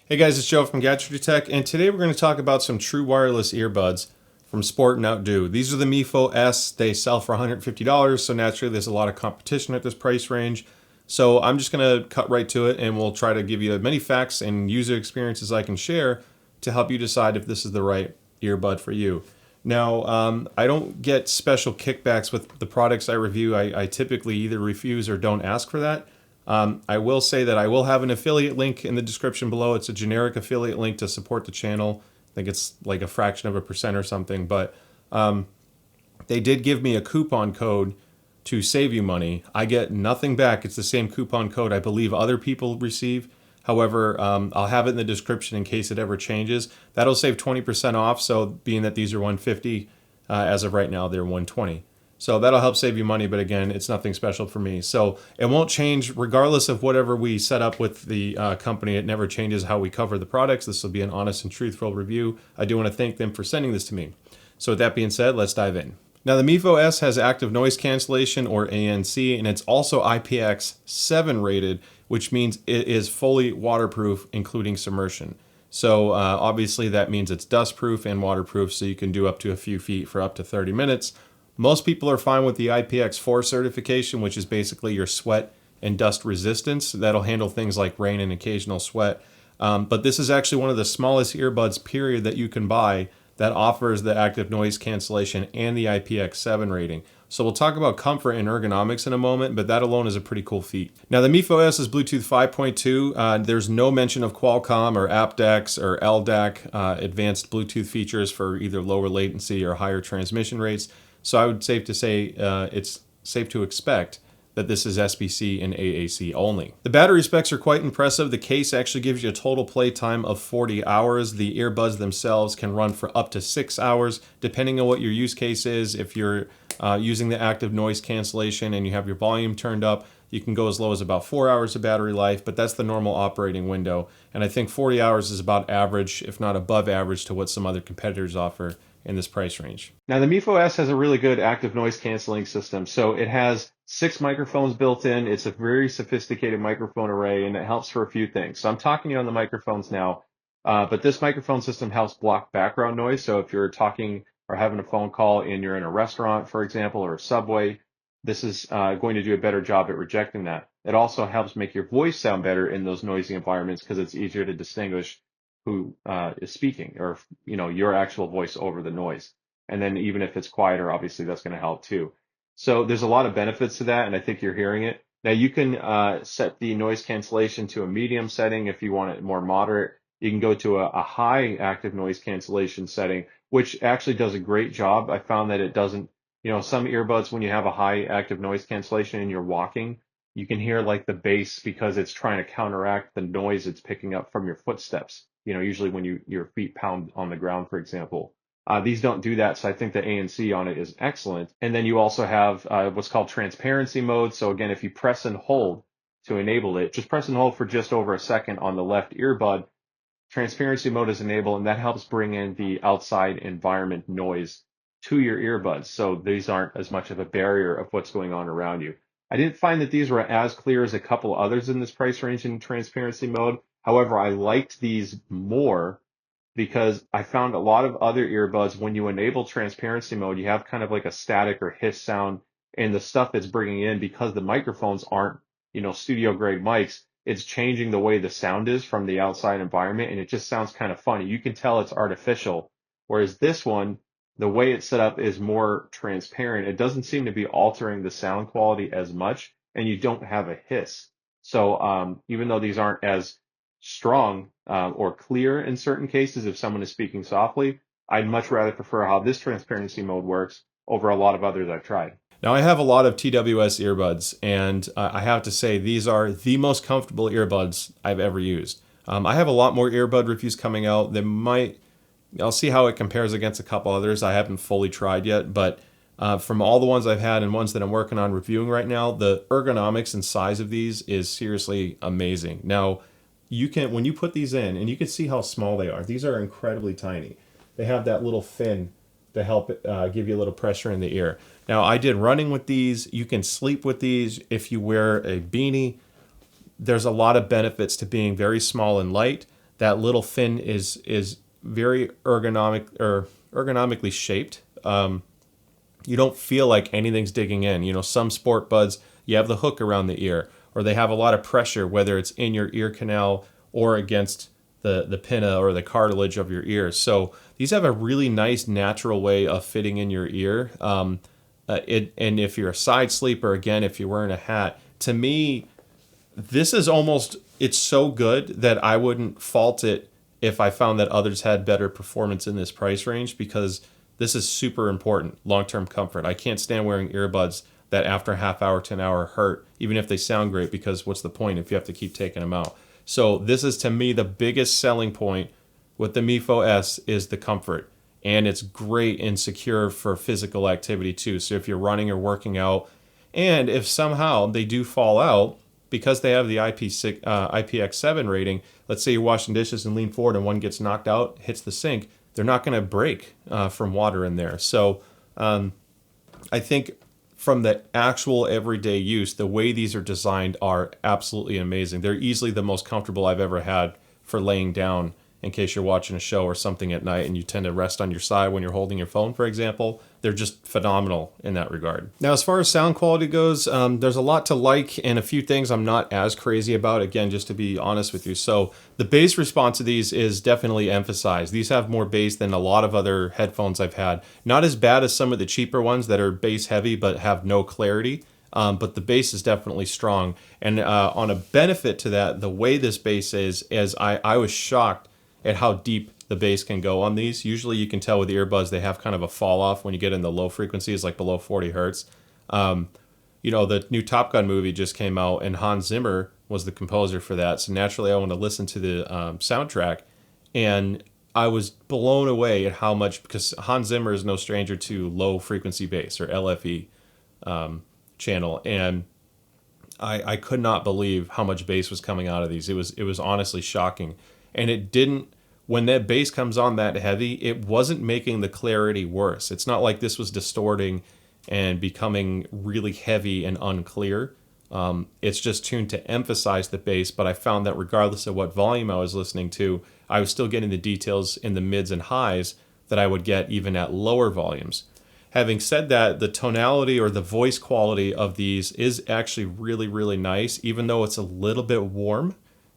Hey guys, it's Joe from Gadgetry Tech, and today we're going to talk about some true wireless earbuds from Sport and Outdo. These are the Mifo S. They sell for $150, so naturally there's a lot of competition at this price range. So I'm just going to cut right to it, and we'll try to give you as many facts and user experiences I can share to help you decide if this is the right earbud for you. Now, I don't get special kickbacks with the products I review. I typically either refuse or don't ask for that. I will say that I will have an affiliate link in the description below. It's a generic affiliate link to support the channel. I think it's like a fraction of a percent or something, but they did give me a coupon code to save you money. I get nothing back. It's the same coupon code I believe other people receive. However, I'll have it in the description in case it ever changes. That'll save 20% off. So being that these are $150, as of right now, they're $120. So that'll help save you money, but again, it's nothing special for me. So it won't change regardless of whatever we set up with the company. It never changes how we cover the products. This will be an honest and truthful review. I do want to thank them for sending this to me. So with that being said, let's dive in. Now the Mifo S has active noise cancellation, or ANC, and it's also IPX7 rated, which means it is fully waterproof, including submersion. So obviously that means it's dustproof and waterproof, so you can do up to a few feet for up to 30 minutes. Most people are fine with the IPX4 certification, which is basically your sweat and dust resistance. That'll handle things like rain and occasional sweat. But this is actually one of the smallest earbuds, period, that you can buy that offers the active noise cancellation and the IPX7 rating. So we'll talk about comfort and ergonomics in a moment, but that alone is a pretty cool feat. Now the Mifo S is Bluetooth 5.2. There's no mention of Qualcomm or aptX or LDAC, advanced Bluetooth features for either lower latency or higher transmission rates. So I would safe to say it's safe to expect that this is SBC and AAC only. The battery specs are quite impressive. The case actually gives you a total play time of 40 hours. The earbuds themselves can run for up to 6 hours, depending on what your use case is. If you're using the active noise cancellation and you have your volume turned up, you can go as low as about 4 hours of battery life, but that's the normal operating window. And I think 40 hours is about average, if not above average, to what some other competitors offer in this price range. Now the Mifo S has a really good active noise canceling system. So it has 6 microphones built in. It's a very sophisticated microphone array, and it helps for a few things. So I'm talking to you on the microphones now, but this microphone system helps block background noise. So if you're talking or having a phone call and you're in a restaurant, for example, or a subway, this is going to do a better job at rejecting that. It also helps make your voice sound better in those noisy environments because it's easier to distinguish who is speaking, or your actual voice over the noise. And then even if it's quieter, obviously that's going to help too. So there's a lot of benefits to that, and I think you're hearing it. Now you can set the noise cancellation to a medium setting if you want it more moderate. You can go to a high active noise cancellation setting, which actually does a great job. I found that it doesn't, some earbuds, when you have a high active noise cancellation and you're walking, you can hear like the bass because it's trying to counteract the noise it's picking up from your footsteps. Usually when your feet pound on the ground, for example. These don't do that, so I think the ANC on it is excellent. And then you also have what's called transparency mode. So again, if you press and hold to enable it, just press and hold for just over a second on the left earbud, transparency mode is enabled, and that helps bring in the outside environment noise to your earbuds. So these aren't as much of a barrier of what's going on around you. I didn't find that these were as clear as a couple others in this price range in transparency mode. However, I liked these more because I found a lot of other earbuds, when you enable transparency mode, you have kind of like a static or hiss sound, and the stuff it's bringing in, because the microphones aren't, studio grade mics, it's changing the way the sound is from the outside environment, and it just sounds kind of funny. You can tell it's artificial. Whereas this one, the way it's set up is more transparent. It doesn't seem to be altering the sound quality as much, and you don't have a hiss. So even though these aren't as strong or clear in certain cases, if someone is speaking softly, I'd much rather prefer how this transparency mode works over a lot of others I've tried. Now I have a lot of TWS earbuds, and I have to say these are the most comfortable earbuds I've ever used. I have a lot more earbud reviews coming out. I'll see how it compares against a couple others I haven't fully tried yet, but from all the ones I've had and ones that I'm working on reviewing right now, the ergonomics and size of these is seriously amazing. Now, when you put these in, and you can see how small they are. These are incredibly tiny. They have that little fin to help give you a little pressure in the ear. Now, I did running with these. You can sleep with these if you wear a beanie. There's a lot of benefits to being very small and light That little fin is very ergonomically shaped. You don't feel like anything's digging in. You know, some sport buds, you have the hook around the ear, or they have a lot of pressure, whether it's in your ear canal or against the pinna or the cartilage of your ear. So these have a really nice natural way of fitting in your ear. And if you're a side sleeper, again, if you're wearing a hat, to me, this is almost, it's so good that I wouldn't fault it if I found that others had better performance in this price range, because this is super important, long-term comfort. I can't stand wearing earbuds that after a half hour to an hour hurt, even if they sound great, because what's the point if you have to keep taking them out? So this is, to me, the biggest selling point with the Mifo S is the comfort. And it's great and secure for physical activity too. So if you're running or working out, and if somehow they do fall out, because they have the IPX7 rating, let's say you're washing dishes and lean forward and one gets knocked out, hits the sink, they're not going to break from water in there. So I think from the actual everyday use, the way these are designed are absolutely amazing. They're easily the most comfortable I've ever had for laying down in case you're watching a show or something at night and you tend to rest on your side when you're holding your phone, for example. They're just phenomenal in that regard. Now, as far as sound quality goes, there's a lot to like and a few things I'm not as crazy about, again, just to be honest with you. So the bass response of these is definitely emphasized. These have more bass than a lot of other headphones I've had. Not as bad as some of the cheaper ones that are bass heavy but have no clarity. But the bass is definitely strong. And on a benefit to that, the way this bass is I was shocked at how deep the bass can go on these. Usually you can tell with earbuds they have kind of a fall off when you get in the low frequencies, like below 40 hertz. You know, the new Top Gun movie just came out and Hans Zimmer was the composer for that. So naturally I want to listen to the soundtrack, and I was blown away at how much, because Hans Zimmer is no stranger to low frequency bass, or LFE channel. And I could not believe how much bass was coming out of these. It was honestly shocking. And it didn't, when that bass comes on that heavy, it wasn't making the clarity worse. It's not like this was distorting and becoming really heavy and unclear. It's just tuned to emphasize the bass, but I found that regardless of what volume I was listening to, I was still getting the details in the mids and highs that I would get even at lower volumes. Having said that, the tonality or the voice quality of these is actually really, really nice, even though it's a little bit warm.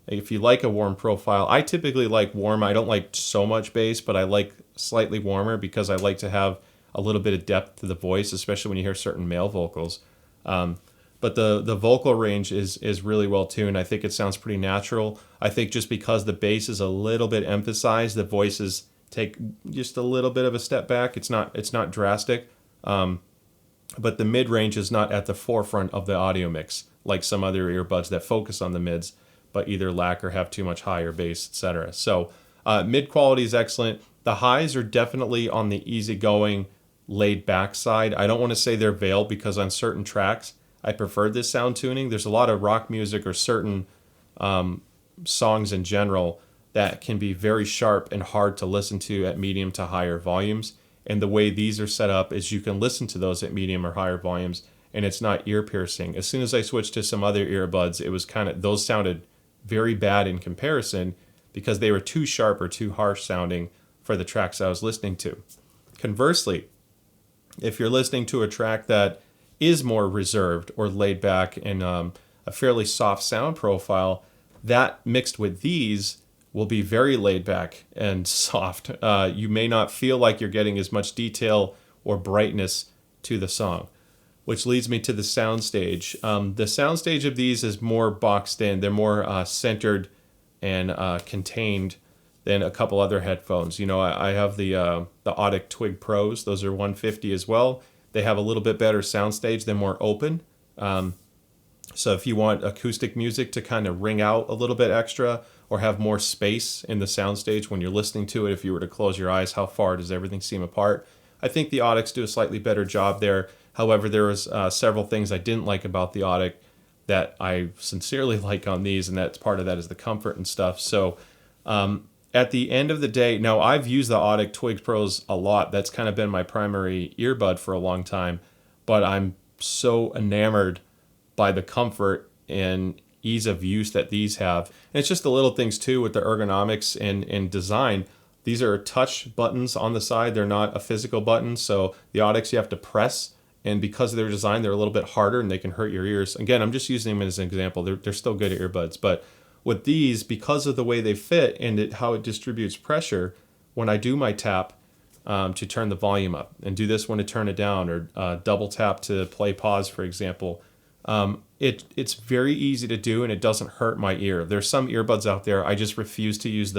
If you like a warm profile, I typically like warm. I don't like so much bass, but I like slightly warmer because I like to have a little bit of depth to the voice, especially when you hear certain male vocals. But the vocal range is really well tuned. I think it sounds pretty natural. I think just because the bass is a little bit emphasized, the voices take just a little bit of a step back. It's not drastic, but the mid range is not at the forefront of the audio mix like some other earbuds that focus on the mids, but either lack or have too much higher bass, etc. So mid quality is excellent. The highs are definitely on the easygoing, laid back side. I don't want to say they're veiled, because on certain tracks I prefer this sound tuning. There's a lot of rock music or certain songs in general that can be very sharp and hard to listen to at medium to higher volumes. And the way these are set up is you can listen to those at medium or higher volumes, and it's not ear piercing. As soon as I switched to some other earbuds, it was those sounded very bad in comparison because they were too sharp or too harsh sounding for the tracks I was listening to. Conversely, if you're listening to a track that is more reserved or laid back and a fairly soft sound profile, that mixed with these will be very laid back and soft. You may not feel like you're getting as much detail or brightness to the song, which leads me to the soundstage. The soundstage of these is more boxed in. They're more centered and contained than a couple other headphones. You know, I have the Audic Twig Pros. Those are $150 as well. They have a little bit better soundstage. They're more open. So if you want acoustic music to kind of ring out a little bit extra or have more space in the soundstage when you're listening to it, if you were to close your eyes, how far does everything seem apart? I think the Audics do a slightly better job there. However, there was several things I didn't like about the Audic that I sincerely like on these, and that's part of that is the comfort and stuff. So at the end of the day, now I've used the Audic Twig Pros a lot. That's kind of been my primary earbud for a long time, but I'm so enamored by the comfort and ease of use that these have. And it's just the little things too with the ergonomics and design. These are touch buttons on the side. They're not a physical button. So the Audix you have to press. And because of their design, they're a little bit harder and they can hurt your ears. Again, I'm just using them as an example. They're still good earbuds. But with these, because of the way they fit and how it distributes pressure, when I do my tap to turn the volume up and do this one to turn it down, or double tap to play pause, for example, it's very easy to do and it doesn't hurt my ear. There's some earbuds out there, I just refuse to use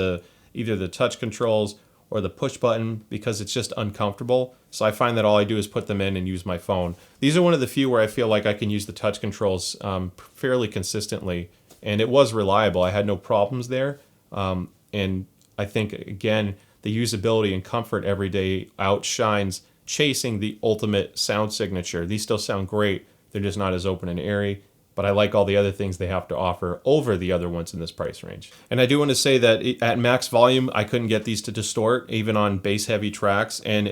either the touch controls or the push button because it's just uncomfortable. So I find that all I do is put them in and use my phone. These are one of the few where I feel like I can use the touch controls fairly consistently, and it was reliable. I had no problems there. And I think, again, the usability and comfort every day outshines chasing the ultimate sound signature. These still sound great. They're just not as open and airy. But I like all the other things they have to offer over the other ones in this price range. And I do want to say that at max volume, I couldn't get these to distort, even on bass-heavy tracks. And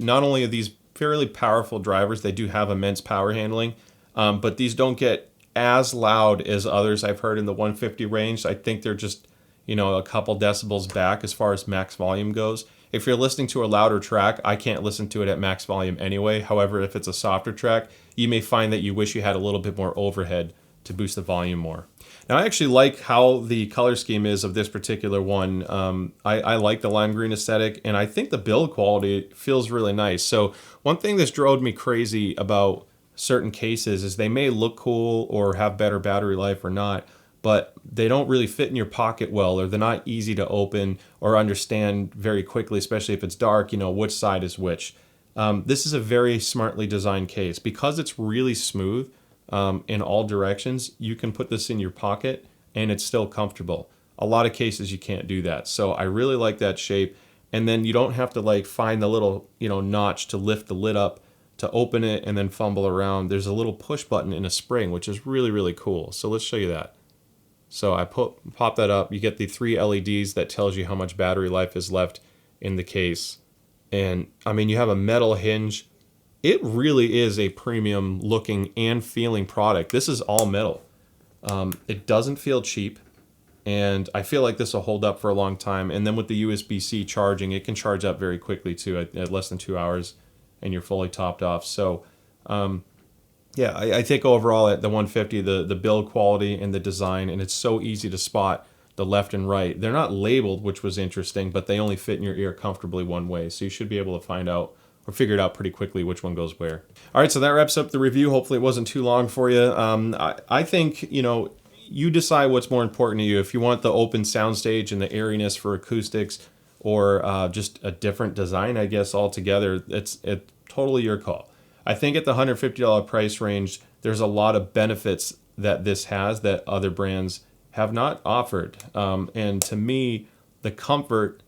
not only are these fairly powerful drivers, they do have immense power handling, but these don't get as loud as others I've heard in the 150 range. I think they're just, a couple decibels back as far as max volume goes. If you're listening to a louder track, I can't listen to it at max volume anyway. However, if it's a softer track, you may find that you wish you had a little bit more overhead to boost the volume more. Now, I actually like how the color scheme is of this particular one. I like the lime green aesthetic, and I think the build quality feels really nice. So one thing that's drove me crazy about certain cases is they may look cool or have better battery life or not, but they don't really fit in your pocket well, or they're not easy to open or understand very quickly, especially if it's dark, which side is which. This is a very smartly designed case. Because it's really smooth in all directions, you can put this in your pocket and it's still comfortable. A lot of cases you can't do that. So I really like that shape. And then you don't have to find the little notch to lift the lid up to open it and then fumble around. There's a little push button in a spring, which is really, really cool. So let's show you that. So I pop that up. You get the 3 LEDs that tells you how much battery life is left in the case. And I mean, you have a metal hinge. It really is a premium looking and feeling product. This is all metal. It doesn't feel cheap. And I feel like this will hold up for a long time. And then with the USB-C charging, it can charge up very quickly too at less than 2 hours, and you're fully topped off. So yeah, I think overall at the 150, the build quality and the design, and it's so easy to spot the left and right. They're not labeled, which was interesting, but they only fit in your ear comfortably one way. So you should be able to find out or figure it out pretty quickly which one goes where. All right, so that wraps up the review. Hopefully it wasn't too long for you. I think, you decide what's more important to you. If you want the open soundstage and the airiness for acoustics, or just a different design, I guess, altogether, it's totally your call. I think at the $150 price range, there's a lot of benefits that this has that other brands have not offered. And to me, the comfort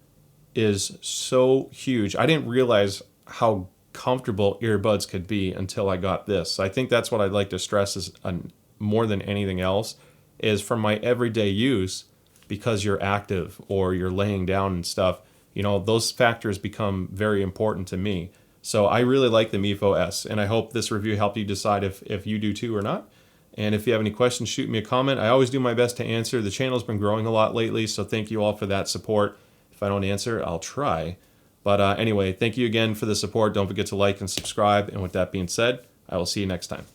is so huge. I didn't realize how comfortable earbuds could be until I got this. I think that's what I'd like to stress is more than anything else is for my everyday use, because you're active or you're laying down and stuff, those factors become very important to me. So I really like the Mifo S, and I hope this review helped you decide if you do too or not. And if you have any questions, shoot me a comment. I always do my best to answer. The channel's been growing a lot lately, so thank you all for that support. If I don't answer, I'll try. But anyway, thank you again for the support. Don't forget to like and subscribe. And with that being said, I will see you next time.